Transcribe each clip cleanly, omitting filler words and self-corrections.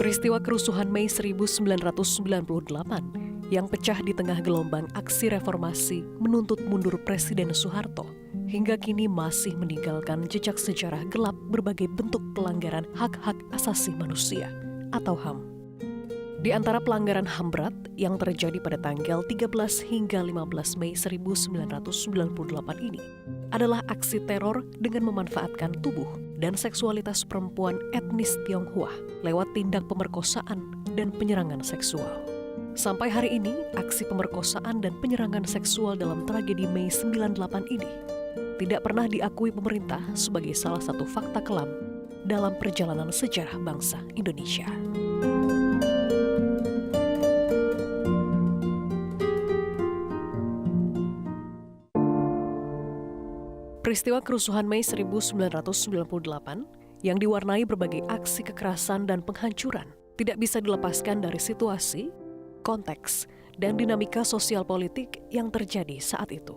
Peristiwa kerusuhan Mei 1998 yang pecah di tengah gelombang aksi reformasi menuntut mundur Presiden Soeharto hingga kini masih meninggalkan jejak sejarah gelap berbagai bentuk pelanggaran hak-hak asasi manusia atau HAM. Di antara pelanggaran HAM berat yang terjadi pada tanggal 13 hingga 15 Mei 1998 ini adalah aksi teror dengan memanfaatkan tubuh dan seksualitas perempuan etnis Tionghoa lewat tindak pemerkosaan dan penyerangan seksual. Sampai hari ini, aksi pemerkosaan dan penyerangan seksual dalam tragedi Mei 98 ini tidak pernah diakui pemerintah sebagai salah satu fakta kelam dalam perjalanan sejarah bangsa Indonesia. Peristiwa kerusuhan Mei 1998 yang diwarnai berbagai aksi kekerasan dan penghancuran tidak bisa dilepaskan dari situasi, konteks, dan dinamika sosial politik yang terjadi saat itu.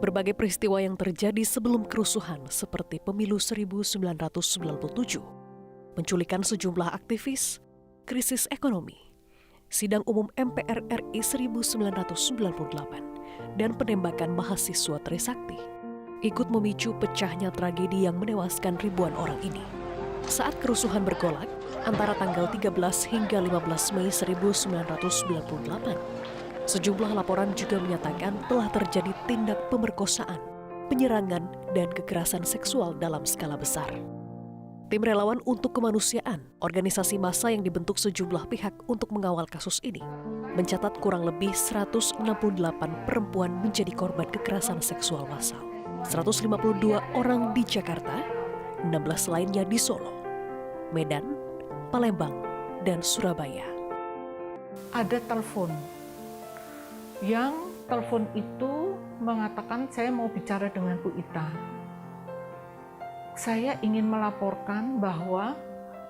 Berbagai peristiwa yang terjadi sebelum kerusuhan seperti pemilu 1997, penculikan sejumlah aktivis, krisis ekonomi, sidang umum MPR RI 1998, dan penembakan mahasiswa Trisakti ikut memicu pecahnya tragedi yang menewaskan ribuan orang ini. Saat kerusuhan bergolak antara tanggal 13 hingga 15 Mei 1998, sejumlah laporan juga menyatakan telah terjadi tindak pemerkosaan, penyerangan, dan kekerasan seksual dalam skala besar. Tim Relawan untuk Kemanusiaan, organisasi massa yang dibentuk sejumlah pihak untuk mengawal kasus ini, mencatat kurang lebih 168 perempuan menjadi korban kekerasan seksual massal. 152 orang di Jakarta, 16 lainnya di Solo, Medan, Palembang, dan Surabaya. Ada telepon itu mengatakan saya mau bicara dengan Bu Ita. Saya ingin melaporkan bahwa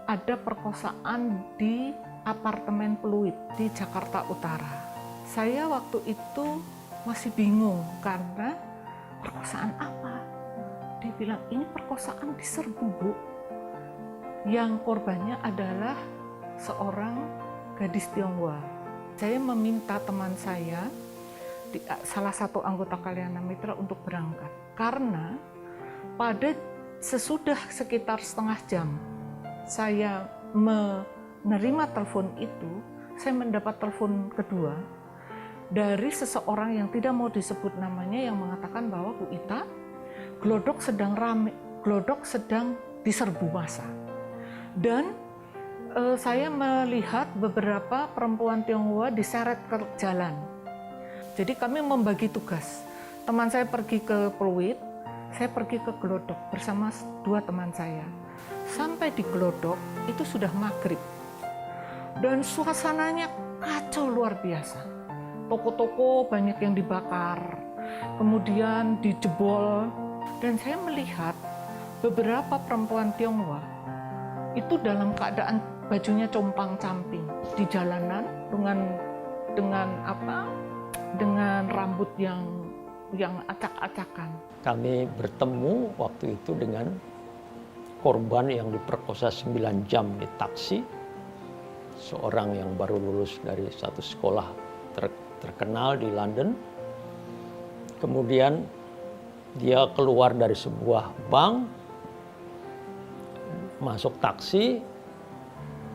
ada perkosaan di apartemen Pluit di Jakarta Utara. Saya waktu itu masih bingung karena perkosaan apa? Dia bilang ini perkosaan di Serbu, Bu. Yang korbannya adalah seorang gadis Tionghoa. Saya meminta teman saya, salah satu anggota Kalyana Mitra untuk berangkat. Karena pada sesudah sekitar setengah jam saya menerima telepon itu, saya mendapat telepon kedua dari seseorang yang tidak mau disebut namanya yang mengatakan bahwa Bu Ita, glodok sedang rame, glodok sedang diserbu massa. Dan saya melihat beberapa perempuan Tionghoa diseret ke jalan. Jadi kami membagi tugas. Teman saya pergi ke Pluit, saya pergi ke glodok bersama dua teman saya. Sampai di glodok itu sudah maghrib. Dan suasananya kacau luar biasa. Toko-toko banyak yang dibakar, kemudian dijebol, dan saya melihat beberapa perempuan Tionghoa itu dalam keadaan bajunya compang-camping di jalanan dengan rambut yang acak-acakan. Kami bertemu waktu itu dengan korban yang diperkosa 9 jam di taksi, seorang yang baru lulus dari satu sekolah terkenal di London. Kemudian dia keluar dari sebuah bank, masuk taksi,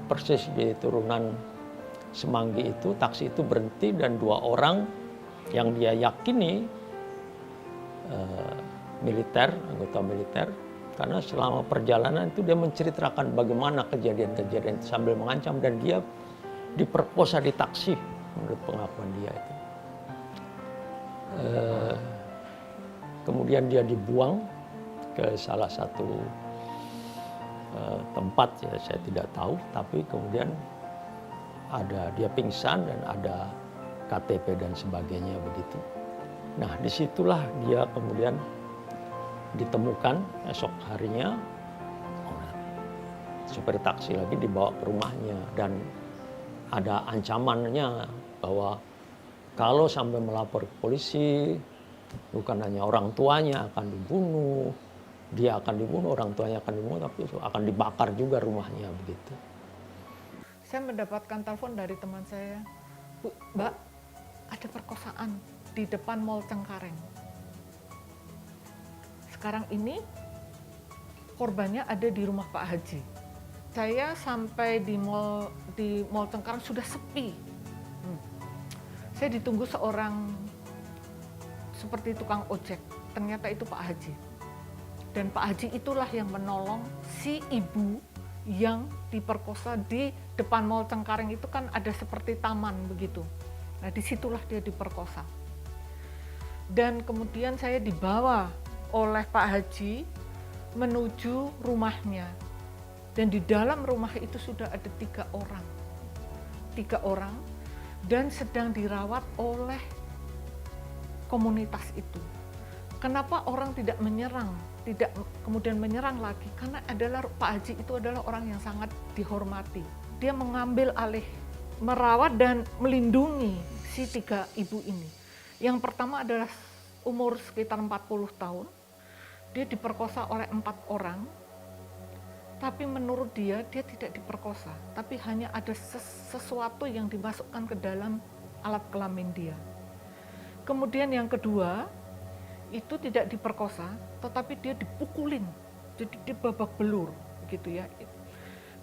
persis di turunan Semanggi itu, taksi itu berhenti dan dua orang yang dia yakini anggota militer, karena selama perjalanan itu dia menceritakan bagaimana kejadian-kejadian sambil mengancam, dan dia diperkosa di taksi menurut pengakuan dia itu. Kemudian dia dibuang ke salah satu tempat, ya saya tidak tahu, tapi kemudian dia pingsan dan ada KTP dan sebagainya begitu. Nah, disitulah dia kemudian ditemukan esok harinya, supir taksi lagi dibawa ke rumahnya, dan ada ancamannya bahwa kalau sampai melapor ke polisi, bukan hanya orang tuanya akan dibunuh, dia akan dibunuh, orang tuanya akan dibunuh, tapi akan dibakar juga rumahnya begitu. saya mendapatkan telepon dari teman saya, "Bu, Mbak, ada perkosaan di depan Mall Cengkareng. Sekarang ini korbannya ada di rumah Pak Haji." Saya sampai di Mall Cengkareng sudah sepi. Saya ditunggu seorang seperti tukang ojek. Ternyata itu Pak Haji. Dan Pak Haji itulah yang menolong si ibu yang diperkosa di depan Mall Cengkareng. Itu kan ada seperti taman begitu. Nah, disitulah dia diperkosa. Dan kemudian saya dibawa oleh Pak Haji menuju rumahnya. Dan di dalam rumah itu sudah ada 3 orang. 3 orang dan sedang dirawat oleh komunitas itu. Kenapa orang tidak menyerang, tidak kemudian menyerang lagi? Karena Pak Haji itu adalah orang yang sangat dihormati. Dia mengambil alih, merawat dan melindungi si 3 ibu ini. Yang pertama adalah umur sekitar 40 tahun. Dia diperkosa oleh 4 orang. Tapi menurut dia tidak diperkosa, tapi hanya ada sesuatu yang dimasukkan ke dalam alat kelamin dia. Kemudian yang kedua, itu tidak diperkosa, tetapi dia dipukulin, jadi dia babak belur, gitu ya.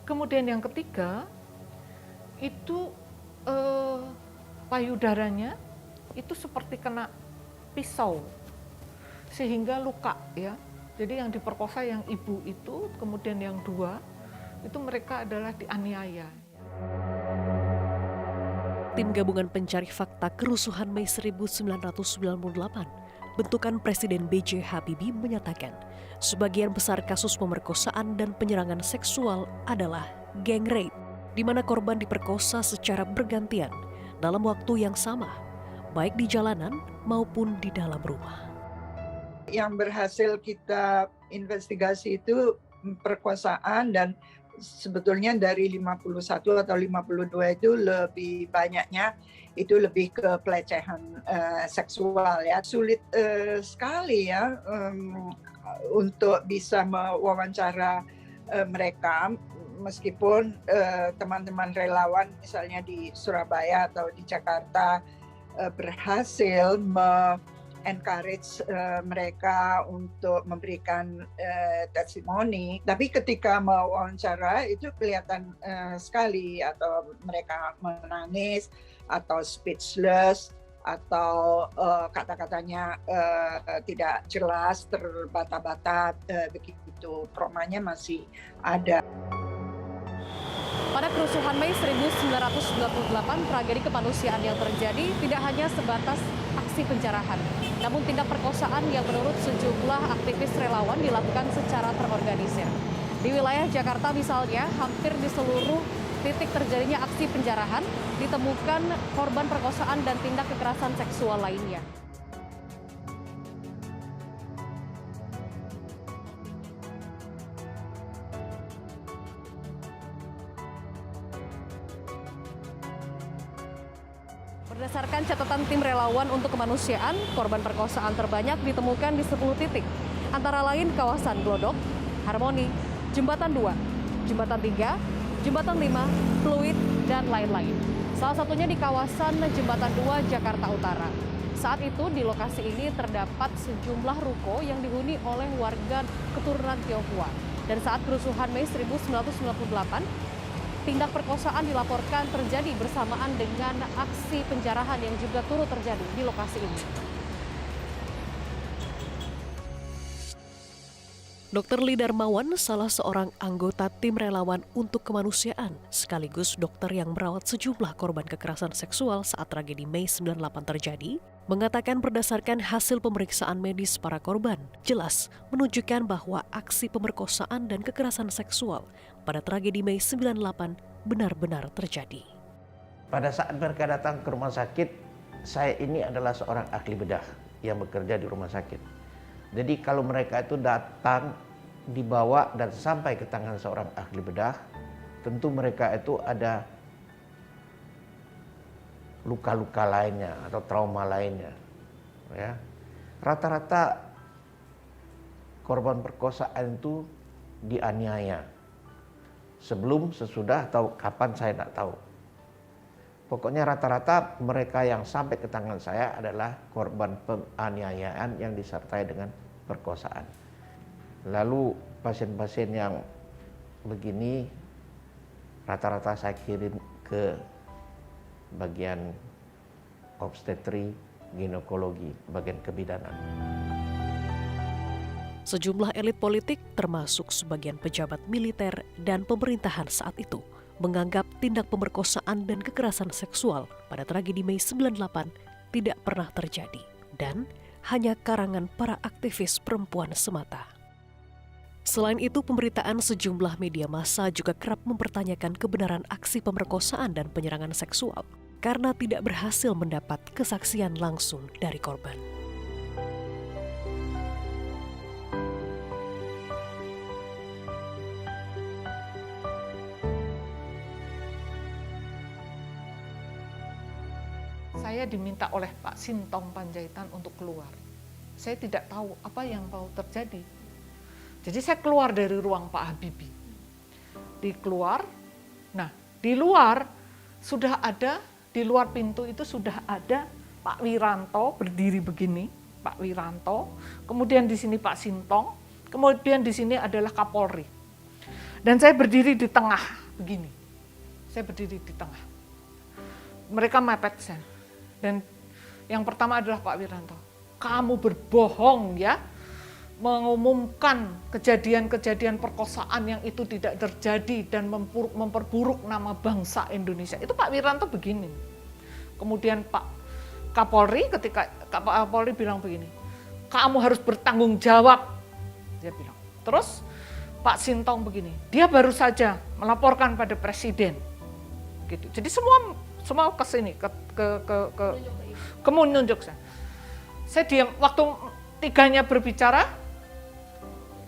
Kemudian yang ketiga, itu payudaranya itu seperti kena pisau, sehingga luka ya. Jadi yang diperkosa yang ibu itu, kemudian yang 2, itu mereka adalah dianiaya. Tim Gabungan Pencari Fakta Kerusuhan Mei 1998, bentukan Presiden B.J. Habibie menyatakan, sebagian besar kasus pemerkosaan dan penyerangan seksual adalah gang rape, di mana korban diperkosa secara bergantian dalam waktu yang sama, baik di jalanan maupun di dalam rumah. Yang berhasil kita investigasi itu perkosaan, dan sebetulnya dari 51 atau 52 itu lebih banyaknya itu lebih ke pelecehan seksual ya. Sulit sekali ya untuk bisa mewawancara mereka, meskipun teman-teman relawan misalnya di Surabaya atau di Jakarta berhasil encourage mereka untuk memberikan testimoni, tapi ketika mewawancara itu kelihatan sekali, atau mereka menangis atau speechless, atau kata-katanya tidak jelas, terbata-bata, begitu. Traumanya masih ada. Pada kerusuhan Mei 1998, tragedi kemanusiaan yang terjadi tidak hanya sebatas aksi penjarahan, namun tindak perkosaan yang menurut sejumlah aktivis relawan dilakukan secara terorganisir. Di wilayah Jakarta misalnya, hampir di seluruh titik terjadinya aksi penjarahan ditemukan korban perkosaan dan tindak kekerasan seksual lainnya. Berdasarkan catatan tim relawan untuk kemanusiaan, korban perkosaan terbanyak ditemukan di 10 titik, antara lain kawasan Glodok, Harmoni, Jembatan 2, Jembatan 3, Jembatan 5, Pluit, dan lain-lain. Salah satunya di kawasan Jembatan 2, Jakarta Utara. Saat itu di lokasi ini terdapat sejumlah ruko yang dihuni oleh warga keturunan Tionghoa. Dan saat kerusuhan Mei 1998, tindak perkosaan dilaporkan terjadi bersamaan dengan aksi penjarahan yang juga turut terjadi di lokasi ini. Dr. Lee Darmawan, salah seorang anggota tim relawan untuk kemanusiaan, sekaligus dokter yang merawat sejumlah korban kekerasan seksual saat tragedi Mei 98 terjadi, mengatakan berdasarkan hasil pemeriksaan medis para korban, jelas menunjukkan bahwa aksi pemerkosaan dan kekerasan seksual pada tragedi Mei 98 benar-benar terjadi. Pada saat mereka datang ke rumah sakit, saya ini adalah seorang ahli bedah yang bekerja di rumah sakit. Jadi kalau mereka itu datang, dibawa dan sampai ke tangan seorang ahli bedah, tentu mereka itu ada luka-luka lainnya atau trauma lainnya. Ya. Rata-rata korban perkosaan itu dianiaya Sebelum, sesudah, atau kapan saya tidak tahu. Pokoknya rata-rata mereka yang sampai ke tangan saya adalah korban penganiayaan yang disertai dengan perkosaan. Lalu pasien-pasien yang begini rata-rata saya kirim ke bagian obstetri, ginekologi, bagian kebidanan. Sejumlah elit politik termasuk sebagian pejabat militer dan pemerintahan saat itu menganggap tindak pemerkosaan dan kekerasan seksual pada tragedi Mei 98 tidak pernah terjadi dan hanya karangan para aktivis perempuan semata. Selain itu, pemberitaan sejumlah media massa juga kerap mempertanyakan kebenaran aksi pemerkosaan dan penyerangan seksual karena tidak berhasil mendapat kesaksian langsung dari korban. Saya diminta oleh Pak Sintong Panjaitan untuk keluar. Saya tidak tahu apa yang mau terjadi. Jadi saya keluar dari ruang Pak Habibie. Nah di luar sudah ada, di luar pintu itu sudah ada Pak Wiranto berdiri begini, Pak Wiranto. Kemudian di sini Pak Sintong, kemudian di sini adalah Kapolri. Dan saya berdiri di tengah begini. Saya berdiri di tengah. Mereka mepet saya. Dan yang pertama adalah Pak Wiranto. Kamu berbohong ya, mengumumkan kejadian-kejadian perkosaan yang itu tidak terjadi dan memperburuk nama bangsa Indonesia. Itu Pak Wiranto begini. Kemudian Pak Kapolri, ketika Pak Kapolri bilang begini, kamu harus bertanggung jawab, dia bilang. Terus Pak Sintong begini, dia baru saja melaporkan pada Presiden. Gitu. Jadi semua ke sini, ke menunjuk saya. Saya diam, waktu tiganya berbicara,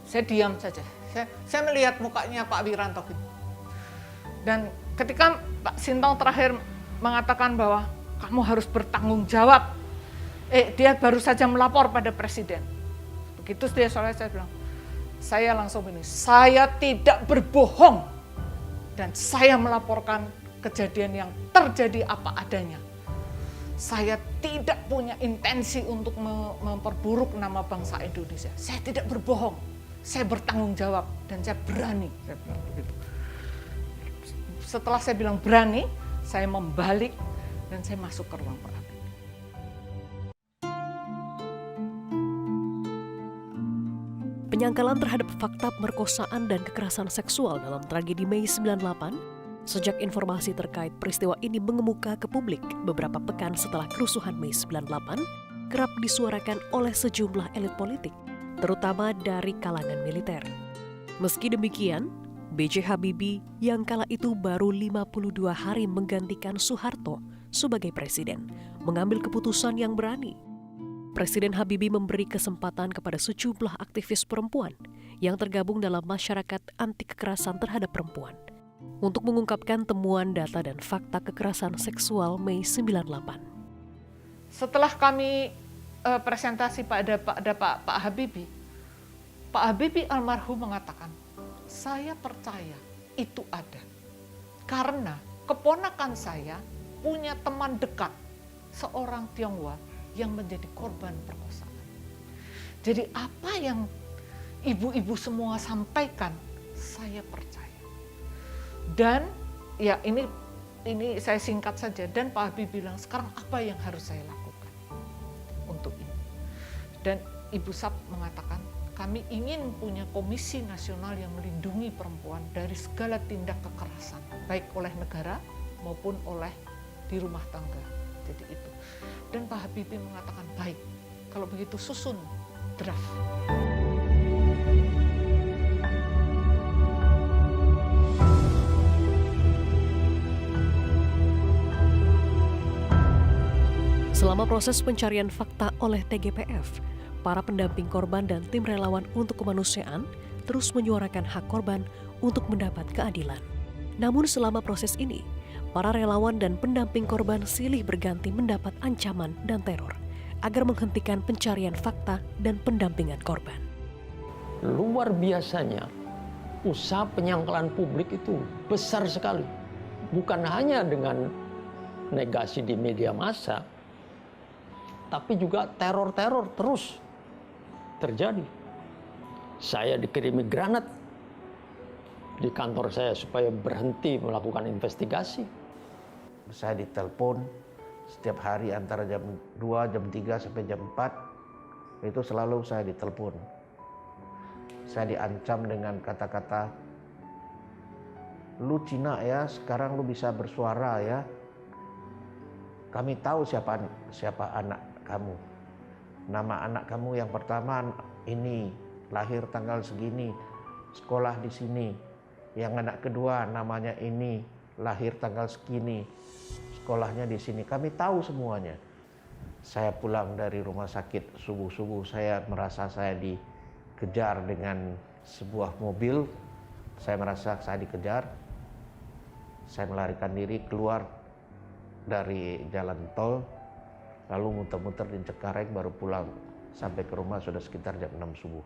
saya diam saja. Saya melihat mukanya Pak Wiranto gitu. Dan ketika Pak Sintong terakhir mengatakan bahwa kamu harus bertanggung jawab, dia baru saja melapor pada Presiden. Begitu dia soalnya saya bilang, saya langsung ini, saya tidak berbohong dan saya melaporkan kejadian yang terjadi apa adanya. Saya tidak punya intensi untuk memperburuk nama bangsa Indonesia. Saya tidak berbohong, saya bertanggung jawab dan saya berani. Saya bilang begitu. Setelah saya bilang berani, saya membalik dan saya masuk ke ruang Pak Habibie. Penyangkalan terhadap fakta pemerkosaan dan kekerasan seksual dalam tragedi Mei 98 sejak informasi terkait peristiwa ini mengemuka ke publik beberapa pekan setelah kerusuhan Mei 98, kerap disuarakan oleh sejumlah elit politik, terutama dari kalangan militer. Meski demikian, B.J. Habibie yang kala itu baru 52 hari menggantikan Soeharto sebagai presiden, mengambil keputusan yang berani. Presiden Habibie memberi kesempatan kepada sejumlah aktivis perempuan yang tergabung dalam masyarakat anti kekerasan terhadap perempuan untuk mengungkapkan temuan data dan fakta kekerasan seksual Mei 98. Setelah kami presentasi pada Pak Habibie, Pak Habibie almarhum mengatakan, saya percaya itu ada. Karena keponakan saya punya teman dekat, seorang Tionghoa yang menjadi korban perkosaan. Jadi apa yang ibu-ibu semua sampaikan, saya percaya. Dan ya ini saya singkat saja, dan Pak Habibie bilang sekarang apa yang harus saya lakukan untuk ini. Dan Ibu Sap mengatakan kami ingin punya komisi nasional yang melindungi perempuan dari segala tindak kekerasan, baik oleh negara maupun oleh di rumah tangga. Jadi itu. Dan Pak Habibie mengatakan baik, kalau begitu susun draft. Selama proses pencarian fakta oleh TGPF, para pendamping korban dan tim relawan untuk kemanusiaan terus menyuarakan hak korban untuk mendapat keadilan. Namun selama proses ini, para relawan dan pendamping korban silih berganti mendapat ancaman dan teror agar menghentikan pencarian fakta dan pendampingan korban. Luar biasanya usaha penyangkalan publik itu besar sekali. Bukan hanya dengan negasi di media massa, tapi juga teror-teror terus terjadi. Saya dikirimi granat di kantor saya supaya berhenti melakukan investigasi. Saya ditelepon setiap hari antara jam 2, jam 3 sampai jam 4. Itu selalu saya ditelepon. Saya diancam dengan kata-kata, "Lu Cina ya, sekarang lu bisa bersuara ya. Kami tahu siapa anak kamu. Nama anak kamu yang pertama ini, lahir tanggal segini, sekolah di sini. Yang anak kedua namanya ini, lahir tanggal segini, sekolahnya di sini. Kami tahu semuanya." Saya pulang dari rumah sakit subuh-subuh, saya merasa saya dikejar dengan sebuah mobil. Saya merasa saya dikejar. Saya melarikan diri keluar dari jalan tol, lalu muter-muter di Cengkareng, baru pulang. Sampai ke rumah sudah sekitar jam 6 subuh.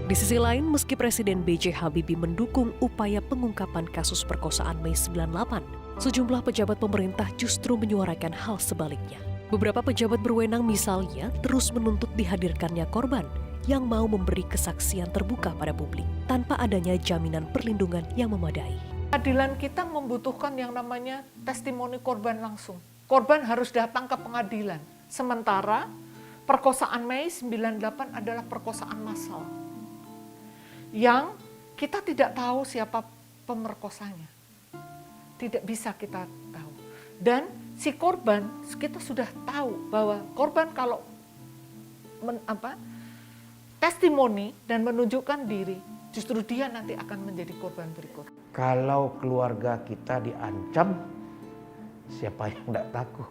Di sisi lain, meski Presiden B.J. Habibie mendukung upaya pengungkapan kasus perkosaan Mei 98, sejumlah pejabat pemerintah justru menyuarakan hal sebaliknya. Beberapa pejabat berwenang misalnya terus menuntut dihadirkannya korban yang mau memberi kesaksian terbuka pada publik tanpa adanya jaminan perlindungan yang memadai. Pengadilan kita membutuhkan yang namanya testimoni korban langsung. Korban harus datang ke pengadilan. Sementara perkosaan Mei 98 adalah perkosaan massal. Yang kita tidak tahu siapa pemerkosanya. Tidak bisa kita tahu. Dan si korban, kita sudah tahu bahwa korban kalau testimoni dan menunjukkan diri, justru dia nanti akan menjadi korban berikut. Kalau keluarga kita diancam, siapa yang tidak takut?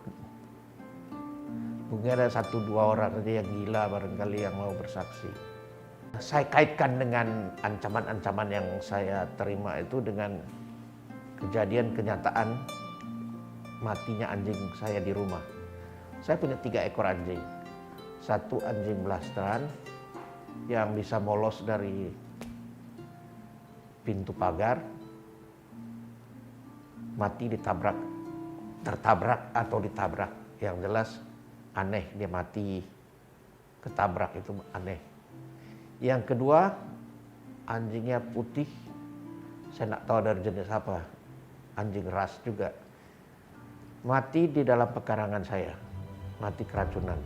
Mungkin ada 1-2 orang saja yang gila barangkali yang mau bersaksi. Saya kaitkan dengan ancaman-ancaman yang saya terima itu dengan kejadian kenyataan matinya anjing saya di rumah. Saya punya 3 ekor anjing. 1 anjing blasteran yang bisa molos dari pintu pagar, mati tertabrak atau ditabrak. Yang jelas aneh, dia mati ketabrak, itu aneh. Yang kedua, anjingnya putih, saya tidak tahu dari jenis apa, anjing ras juga. Mati di dalam pekarangan saya, mati keracunan.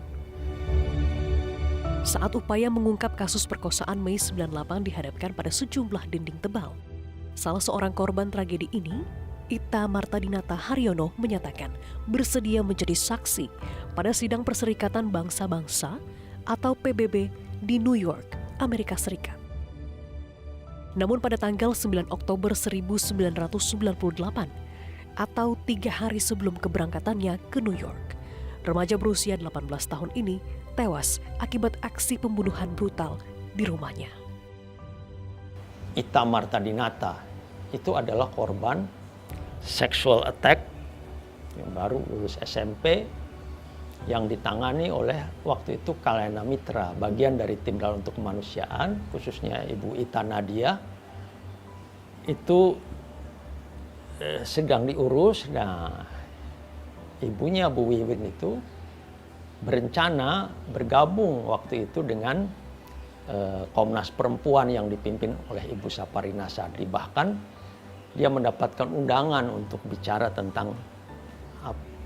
Saat upaya mengungkap kasus perkosaan Mei 98 dihadapkan pada sejumlah dinding tebal, salah seorang korban tragedi ini, Ita Martadinata Haryono, menyatakan bersedia menjadi saksi pada sidang Perserikatan Bangsa-Bangsa atau PBB di New York, Amerika Serikat. Namun pada tanggal 9 Oktober 1998, atau 3 hari sebelum keberangkatannya ke New York, remaja berusia 18 tahun ini tewas akibat aksi pembunuhan brutal di rumahnya. Ita Martadinata itu adalah korban sexual attack yang baru lulus SMP yang ditangani oleh waktu itu Kalena Mitra, bagian dari tim Dalam untuk Kemanusiaan, khususnya Ibu Ita Nadia. Itu sedang diurus. Nah, ibunya Bu Wiwin itu berencana bergabung waktu itu dengan Komnas Perempuan yang dipimpin oleh Ibu Saparina Sadri. Bahkan dia mendapatkan undangan untuk bicara tentang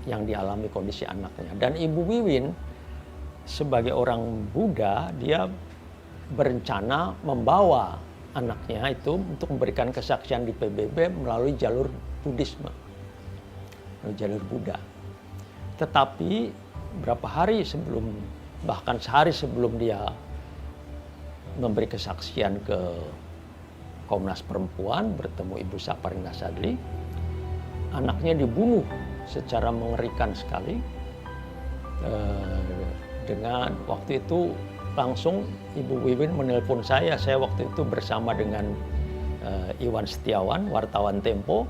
yang dialami kondisi anaknya. Dan Ibu Wiwin sebagai orang Buddha, dia berencana membawa anaknya itu untuk memberikan kesaksian di PBB melalui jalur Buddhisme, melalui jalur Buddha. Tetapi berapa hari sebelum, bahkan sehari sebelum dia memberi kesaksian ke Komnas Perempuan bertemu Ibu Saparina Sadri, anaknya dibunuh secara mengerikan sekali. Dengan waktu itu langsung Ibu Wiwin menelpon saya waktu itu bersama dengan Iwan Setiawan, wartawan Tempo.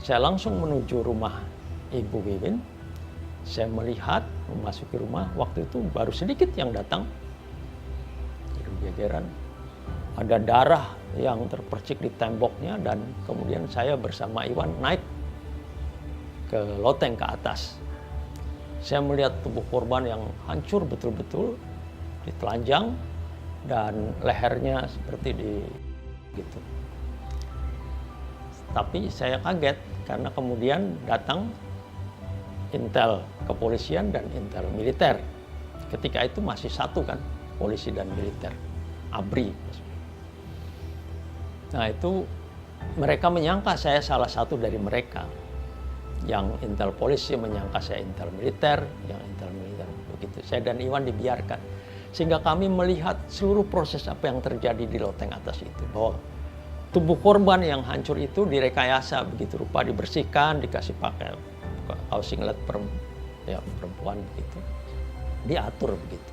Saya langsung menuju rumah Ibu Wiwin. Saya melihat memasuki rumah, waktu itu baru sedikit yang datang. Jajaran, ada darah yang terpercik di temboknya, dan kemudian saya bersama Iwan naik ke loteng ke atas. Saya melihat tubuh korban yang hancur betul-betul, ditelanjang dan lehernya seperti gitu. Tapi saya kaget karena kemudian datang intel kepolisian dan intel militer. Ketika itu masih satu kan, polisi dan militer, ABRI. Nah itu mereka menyangka saya salah satu dari mereka. Yang intel polisi menyangka saya intel militer, yang intel militer begitu. Saya dan Iwan dibiarkan. Sehingga kami melihat seluruh proses apa yang terjadi di loteng atas itu. Bahwa tubuh korban yang hancur itu direkayasa begitu rupa, dibersihkan, dikasih pakai kaos singlet perempuan begitu. Diatur begitu.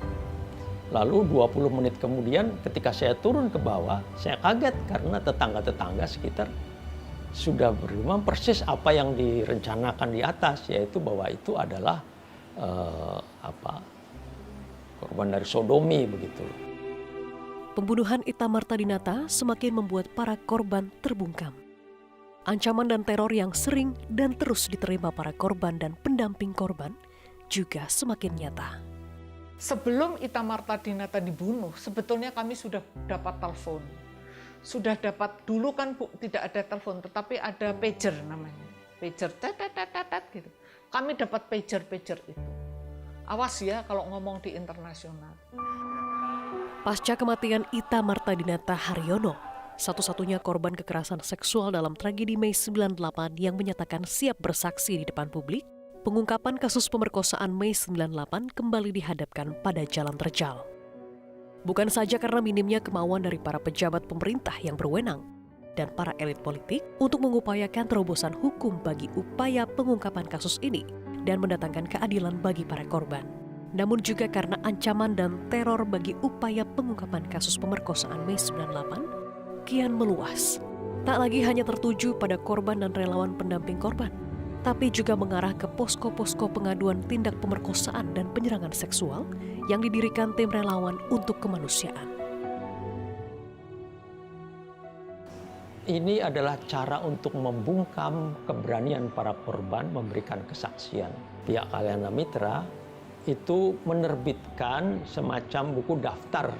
Lalu 20 menit kemudian ketika saya turun ke bawah, saya kaget karena tetangga-tetangga sekitar sudah berlima persis apa yang direncanakan di atas, yaitu bahwa itu adalah korban dari sodomi begitu. Pembunuhan Ita Martadinata semakin membuat para korban terbungkam. Ancaman dan teror yang sering dan terus diterima para korban dan pendamping korban juga semakin nyata. Sebelum Ita Martadinata dibunuh, sebetulnya kami sudah dapat telepon. Sudah dapat, dulu kan tidak ada telepon, tetapi ada pager namanya. Pager, tet gitu. Kami dapat pager itu. Awas ya kalau ngomong di internasional. Pasca kematian Ita Martadinata Haryono, satu-satunya korban kekerasan seksual dalam tragedi Mei 98 yang menyatakan siap bersaksi di depan publik, pengungkapan kasus pemerkosaan Mei 98 kembali dihadapkan pada jalan terjal. Bukan saja karena minimnya kemauan dari para pejabat pemerintah yang berwenang dan para elit politik untuk mengupayakan terobosan hukum bagi upaya pengungkapan kasus ini dan mendatangkan keadilan bagi para korban, namun juga karena ancaman dan teror bagi upaya pengungkapan kasus pemerkosaan Mei 98 kian meluas. Tak lagi hanya tertuju pada korban dan relawan pendamping korban, tapi juga mengarah ke posko-posko pengaduan tindak pemerkosaan dan penyerangan seksual yang didirikan tim relawan untuk kemanusiaan. Ini adalah cara untuk membungkam keberanian para korban memberikan kesaksian. Pihak Kalyana Mitra itu menerbitkan semacam buku daftar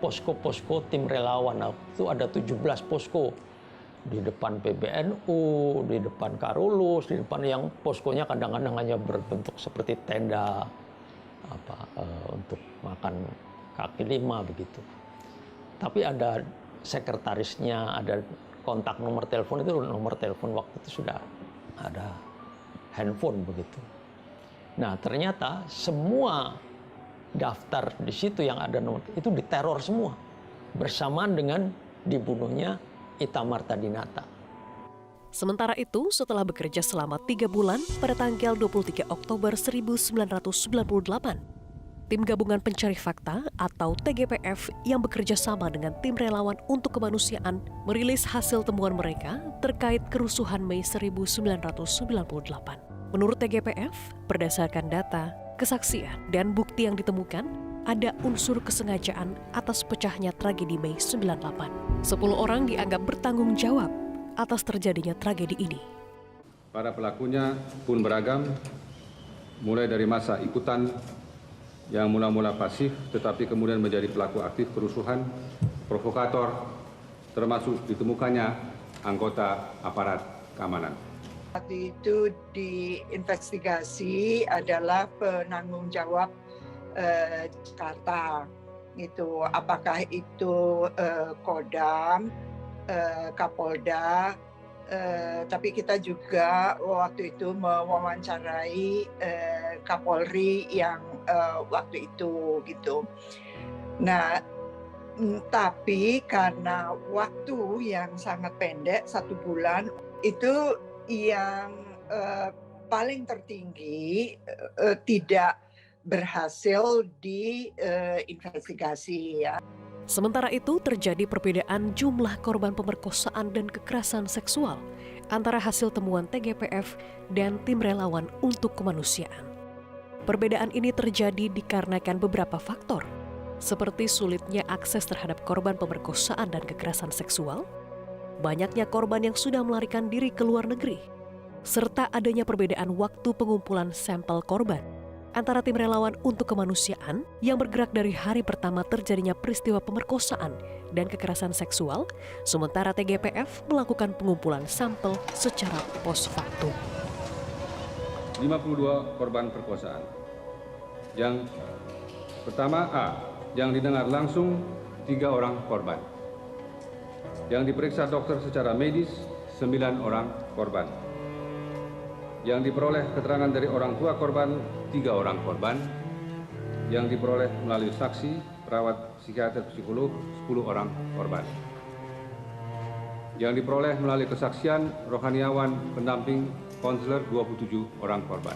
posko-posko tim relawan. Nah, itu ada 17 posko. Di depan PBNU, di depan Karulus, di depan yang poskonya kadang-kadang hanya berbentuk seperti tenda untuk makan kaki lima begitu. Tapi ada sekretarisnya, ada kontak nomor telepon, itu nomor telepon waktu itu sudah ada handphone begitu. Nah ternyata semua daftar di situ yang ada nomor itu diteror semua bersamaan dengan dibunuhnya Ita Martadinata. Sementara itu, setelah bekerja selama 3 bulan, pada tanggal 23 Oktober 1998, Tim Gabungan Pencari Fakta atau TGPF yang bekerja sama dengan tim relawan untuk kemanusiaan merilis hasil temuan mereka terkait kerusuhan Mei 1998. Menurut TGPF, berdasarkan data, kesaksian, dan bukti yang ditemukan, ada unsur kesengajaan atas pecahnya tragedi Mei 98. 10 orang dianggap bertanggung jawab atas terjadinya tragedi ini. Para pelakunya pun beragam, mulai dari masa ikutan yang mula-mula pasif tetapi kemudian menjadi pelaku aktif kerusuhan, provokator, termasuk ditemukannya anggota aparat keamanan. Waktu itu diinvestigasi adalah penanggung jawab Jakarta. Itu apakah itu Kodam, Kapolda, tapi kita juga waktu itu mewawancarai Kapolri yang waktu itu gitu. Nah, tapi karena waktu yang sangat pendek 1 bulan itu yang paling tertinggi tidak berhasil diinvestigasi ya. Sementara itu terjadi perbedaan jumlah korban pemerkosaan dan kekerasan seksual antara hasil temuan TGPF dan tim relawan untuk kemanusiaan. Perbedaan ini terjadi dikarenakan beberapa faktor, seperti sulitnya akses terhadap korban pemerkosaan dan kekerasan seksual, banyaknya korban yang sudah melarikan diri ke luar negeri, serta adanya perbedaan waktu pengumpulan sampel korban antara tim relawan untuk kemanusiaan yang bergerak dari hari pertama terjadinya peristiwa pemerkosaan dan kekerasan seksual, sementara TGPF melakukan pengumpulan sampel secara post factum. 52 korban perkosaan. Yang pertama A, yang didengar langsung 3 orang korban. Yang diperiksa dokter secara medis 9 orang korban. Yang diperoleh keterangan dari orang tua korban 3 orang korban. Yang diperoleh melalui saksi, perawat, psikiater, psikolog 10 orang korban. Yang diperoleh melalui kesaksian rohaniawan, pendamping, konselor 27 orang korban.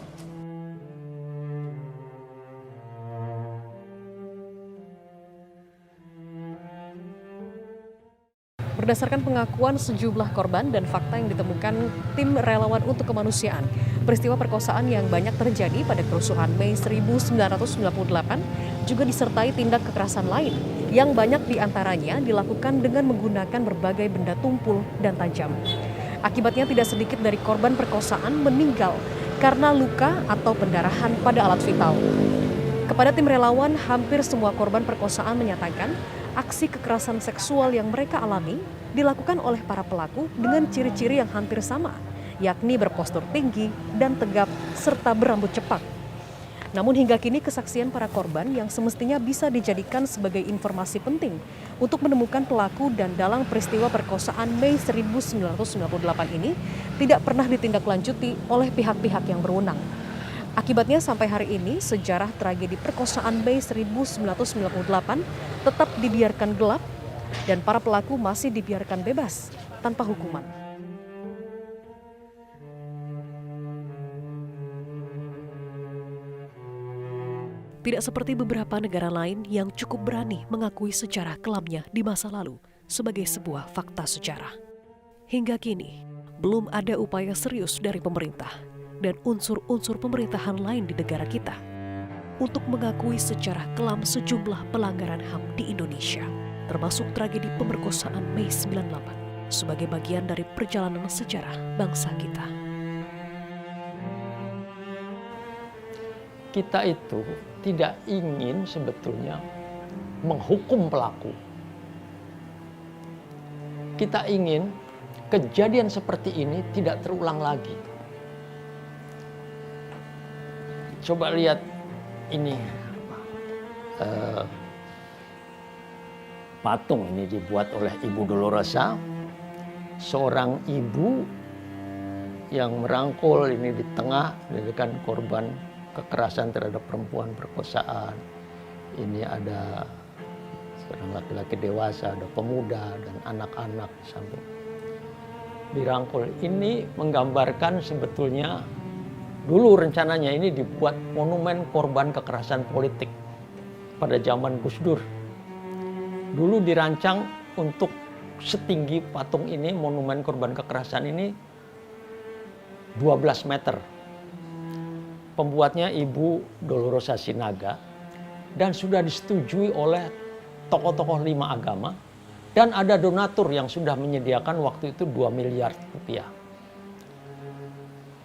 Berdasarkan pengakuan sejumlah korban dan fakta yang ditemukan tim relawan untuk kemanusiaan, peristiwa perkosaan yang banyak terjadi pada kerusuhan Mei 1998 juga disertai tindak kekerasan lain yang banyak diantaranya dilakukan dengan menggunakan berbagai benda tumpul dan tajam. Akibatnya tidak sedikit dari korban perkosaan meninggal karena luka atau pendarahan pada alat vital. Kepada tim relawan, hampir semua korban perkosaan menyatakan aksi kekerasan seksual yang mereka alami dilakukan oleh para pelaku dengan ciri-ciri yang hampir sama, yakni berpostur tinggi dan tegap serta berambut cepak. Namun hingga kini kesaksian para korban yang semestinya bisa dijadikan sebagai informasi penting untuk menemukan pelaku dan dalang peristiwa perkosaan Mei 1998 ini tidak pernah ditindaklanjuti oleh pihak-pihak yang berwenang. Akibatnya sampai hari ini sejarah tragedi perkosaan Mei 1998 tetap dibiarkan gelap dan para pelaku masih dibiarkan bebas tanpa hukuman. Tidak seperti beberapa negara lain yang cukup berani mengakui sejarah kelamnya di masa lalu sebagai sebuah fakta sejarah. Hingga kini, belum ada upaya serius dari pemerintah dan unsur-unsur pemerintahan lain di negara kita untuk mengakui sejarah kelam sejumlah pelanggaran HAM di Indonesia, termasuk tragedi pemerkosaan Mei 98 sebagai bagian dari perjalanan sejarah bangsa kita. Kita itu tidak ingin sebetulnya menghukum pelaku. Kita ingin kejadian seperti ini tidak terulang lagi. Coba lihat ini, patung ini dibuat oleh Ibu Dolorosa, seorang ibu yang merangkul ini di tengah dengan korban kekerasan terhadap perempuan, perkosaan. Ini ada seorang laki-laki dewasa, ada pemuda dan anak-anak sampai dirangkul. Ini menggambarkan sebetulnya dulu rencananya ini dibuat monumen korban kekerasan politik pada zaman Gus Dur. Dulu dirancang untuk setinggi patung ini, monumen korban kekerasan ini 12 meter. Pembuatnya Ibu Dolorosa Sinaga dan sudah disetujui oleh tokoh-tokoh 5 agama dan ada donatur yang sudah menyediakan waktu itu 2 miliar rupiah.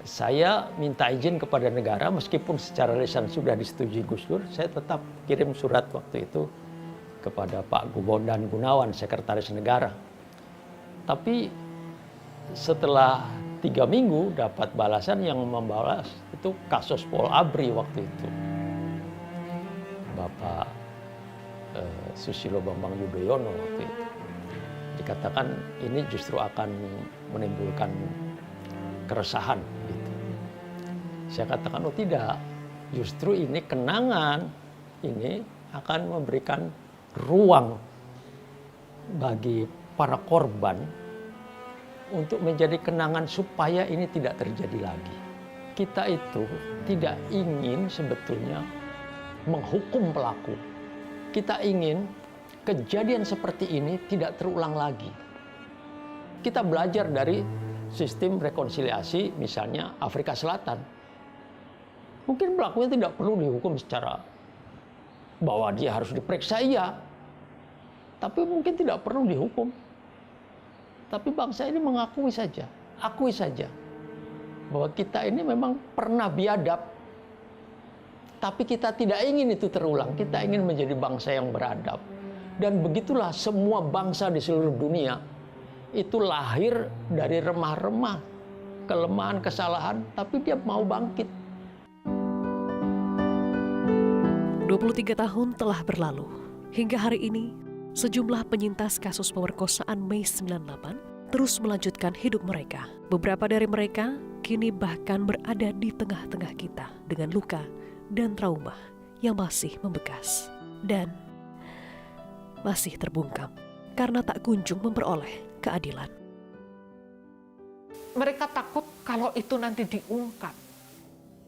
Saya minta izin kepada negara, meskipun secara lisan sudah disetujui Gus Dur, saya tetap kirim surat waktu itu kepada Pak Bondan Gunawan, Sekretaris Negara. Tapi setelah 3 minggu dapat balasan yang membalas itu kasus Pol Abri waktu itu. Bapak Susilo Bambang Yudhoyono waktu itu. Dikatakan ini justru akan menimbulkan keresahan. Gitu. Saya katakan, oh tidak, justru ini kenangan, ini akan memberikan ruang bagi para korban untuk menjadi kenangan supaya ini tidak terjadi lagi. Kita itu tidak ingin sebetulnya menghukum pelaku. Kita ingin kejadian seperti ini tidak terulang lagi. Kita belajar dari sistem rekonsiliasi misalnya Afrika Selatan. Mungkin pelakunya tidak perlu dihukum secara Bahwa dia harus diperiksa, iya. Tapi mungkin tidak perlu dihukum. Tapi bangsa ini mengakui saja, akui saja bahwa kita ini memang pernah biadab. Tapi kita tidak ingin itu terulang. Kita ingin menjadi bangsa yang beradab. Dan begitulah semua bangsa di seluruh dunia itu lahir dari remah-remah kelemahan, kesalahan, tapi dia mau bangkit. 23 tahun telah berlalu. Hingga hari ini, sejumlah penyintas kasus pemerkosaan Mei 98 terus melanjutkan hidup mereka. Beberapa dari mereka kini bahkan berada di tengah-tengah kita dengan luka dan trauma yang masih membekas dan masih terbungkam karena tak kunjung memperoleh keadilan. Mereka takut kalau itu nanti diungkap.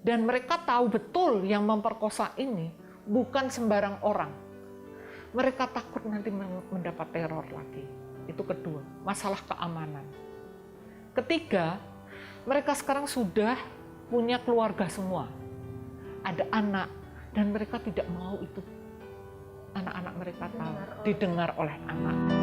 Dan mereka tahu betul yang memperkosa ini bukan sembarang orang. Mereka takut nanti mendapat teror lagi. Itu kedua, masalah keamanan. Ketiga, mereka sekarang sudah punya keluarga semua. Ada anak, dan mereka tidak mau itu anak-anak mereka tahu, didengar oleh anak.